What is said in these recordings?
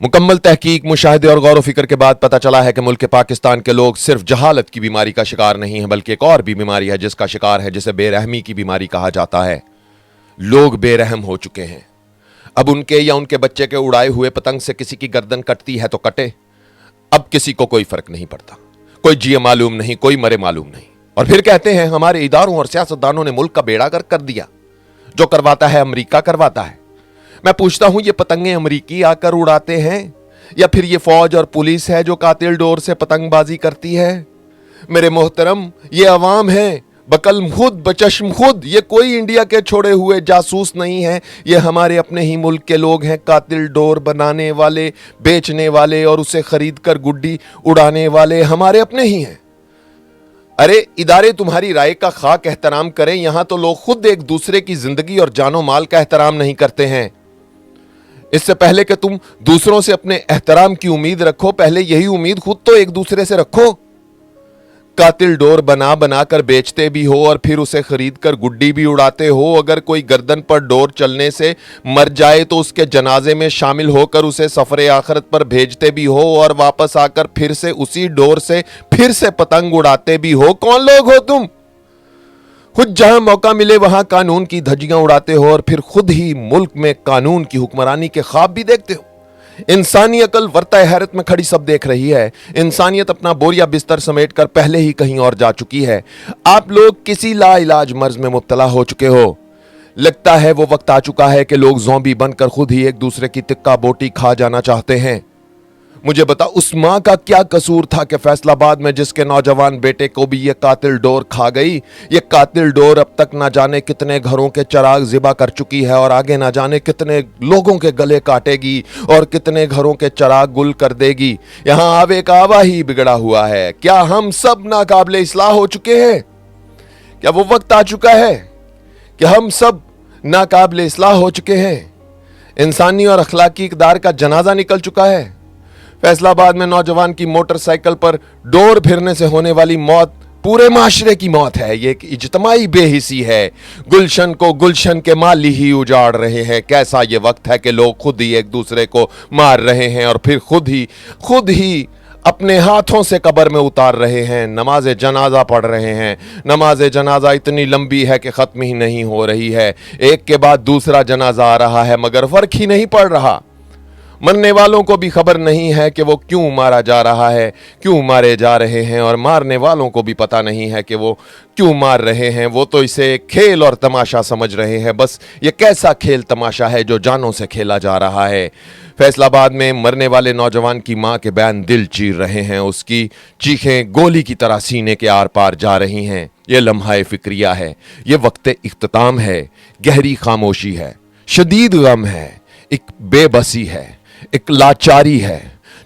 मुकम्मल तहकीक, मुशाहिदे और गौर व फिक्र के बाद पता चला है कि मुल्क पाकिस्तान के लोग सिर्फ जहालत की बीमारी का शिकार नहीं है, बल्कि एक और भी बीमारी है जिसका शिकार है, जिसे बेरहमी की बीमारी कहा जाता है। लोग बेरहम हो चुके हैं। अब उनके या उनके बच्चे के उड़ाए हुए पतंग से किसी की गर्दन कटती है तो कटे, अब किसी को कोई फर्क नहीं पड़ता। कोई जिए मालूम नहीं, कोई मरे मालूम नहीं। और फिर कहते हैं हमारे इदारों और सियासतदानों ने मुल्क का बेड़ा गर्क कर दिया। जो करवाता है अमेरिका करवाता है। मैं पूछता हूं, ये पतंगे अमेरिकी आकर उड़ाते हैं या फिर ये फौज और पुलिस है जो कातिल डोर से पतंगबाजी करती है? मेरे मोहतरम, ये अवाम है, बकल खुद बचश्म खुद। ये कोई इंडिया के छोड़े हुए जासूस नहीं है, ये हमारे अपने ही मुल्क के लोग हैं। कातिल डोर बनाने वाले, बेचने वाले और उसे खरीद कर गुड्डी उड़ाने वाले हमारे अपने ही हैं। अरे इदारे तुम्हारी राय का खाक एहतराम करें, यहां तो लोग खुद एक दूसरे की जिंदगी और जानो माल का एहतराम नहीं करते हैं। इससे पहले कि तुम दूसरों से अपने एहतराम की उम्मीद रखो, पहले यही उम्मीद खुद तो एक दूसरे से रखो। कातिल डोर बना बना कर बेचते भी हो और फिर उसे खरीद कर गुड्डी भी उड़ाते हो। अगर कोई गर्दन पर डोर चलने से मर जाए तो उसके जनाजे में शामिल होकर उसे सफरे आखिरत पर भेजते भी हो और वापस आकर फिर से उसी डोर से फिर से पतंग उड़ाते भी हो। कौन लोग हो तुम? खुद जहां मौका मिले वहां कानून की धज्जियां उड़ाते हो और फिर खुद ही मुल्क में कानून की हुक्मरानी के ख्वाब भी देखते हो। इंसानी अकल वर्ता हैरत में खड़ी सब देख रही है। इंसानियत अपना बोरिया बिस्तर समेट कर पहले ही कहीं और जा चुकी है। आप लोग किसी लाइलाज मर्ज में मुब्तला हो चुके हो। लगता है वो वक्त आ चुका है कि लोग ज़ॉम्बी बनकर खुद ही एक दूसरे की तिक्का बोटी खा जाना चाहते हैं। मुझे बता, उस मां का क्या कसूर था कि फैसलाबाद में जिसके नौजवान बेटे को भी ये कातिल डोर खा गई? ये कातिल डोर अब तक ना जाने कितने घरों के चिराग ज़िबा कर चुकी है और आगे ना जाने कितने लोगों के गले काटेगी और कितने घरों के चिराग गुल कर देगी। यहां आवे का आवा ही बिगड़ा हुआ है। क्या हम सब नाकाबिले इस्लाह हो चुके हैं? क्या वो वक्त आ चुका है कि हम सब नाकाबिले इस्लाह हो चुके हैं? इंसानी और अखलाकी इक़दार का जनाजा निकल चुका है। फैसलाबाद में नौजवान की मोटरसाइकिल पर डोर फिरने से होने वाली मौत पूरे माशरे की मौत है। ये एक इज्तमाई बेहिसी है। गुलशन को गुलशन के माली ही उजाड़ रहे हैं। कैसा ये वक्त है कि लोग खुद ही एक दूसरे को मार रहे हैं और फिर खुद ही अपने हाथों से कब्र में उतार रहे हैं। नमाज जनाजा पढ़ रहे हैं। नमाज जनाजा इतनी लंबी है कि ख़त्म ही नहीं हो रही है। एक के बाद दूसरा जनाजा आ रहा है मगर फ़र्क ही नहीं पड़ रहा। मरने वालों को भी खबर नहीं है कि वो क्यों मारा जा रहा है, क्यों मारे जा रहे हैं, और मारने वालों को भी पता नहीं है कि वो क्यों मार रहे हैं। वो तो इसे खेल और तमाशा समझ रहे हैं। बस ये कैसा खेल तमाशा है जो जानों से खेला जा रहा है। फैसलाबाद में मरने वाले नौजवान की मां के बयान दिल चीर रहे हैं। उसकी चीखें गोली की तरह सीने के आर पार जा रही हैं। ये लम्हा फिक्रिया है, ये वक्त इख्तिताम है। गहरी खामोशी है, शदीद गम है, एक बेबसी है, एक लाचारी है,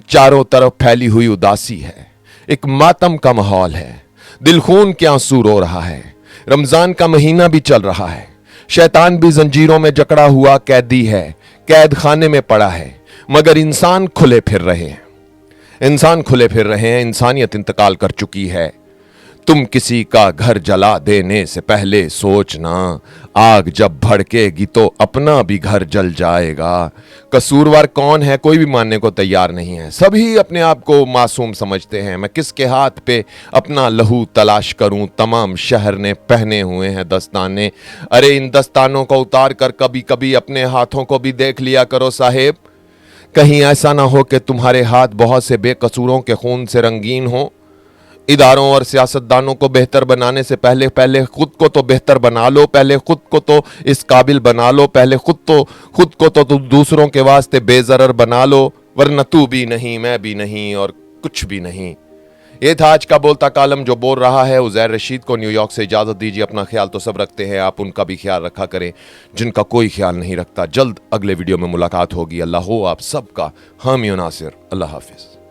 चारों तरफ फैली हुई उदासी है, एक मातम का माहौल है। दिल खून के आंसू रो रहा है। रमजान का महीना भी चल रहा है। शैतान भी जंजीरों में जकड़ा हुआ कैदी है, कैद खाने में पड़ा है, मगर इंसान खुले फिर रहे हैं। इंसानियत इंतकाल कर चुकी है। तुम किसी का घर जला देने से पहले सोचना, आग जब भड़केगी तो अपना भी घर जल जाएगा। कसूरवार कौन है कोई भी मानने को तैयार नहीं है। सभी अपने आप को मासूम समझते हैं। मैं किसके हाथ पे अपना लहू तलाश करूं? तमाम शहर ने पहने हुए हैं दस्ताने। अरे इन दस्तानों को उतार कर कभी कभी अपने हाथों को भी देख लिया करो साहेब। कहीं ऐसा ना हो कि तुम्हारे हाथ बहुत से बेकसूरों के खून से रंगीन हो। इदारों और सियासतदानों को बेहतर बनाने से पहले खुद को तो बेहतर बना लो। पहले खुद को तो इस काबिल बना लो। पहले खुद को तो दूसरों के वास्ते बेज़रर बना लो, वरना तू भी नहीं, मैं भी नहीं और कुछ भी नहीं। ये था आज का बोलता कालम जो बोल रहा है। उज़ैर रशीद को न्यूयॉर्क से इजाज़त दीजिए। अपना ख्याल तो सब रखते हैं, आप उनका भी ख्याल रखा करें जिनका कोई ख्याल नहीं रखता। जल्द अगले वीडियो में मुलाकात होगी। अल्लाह हो आप सबका हामी नासिर। अल्लाह हाफिज़।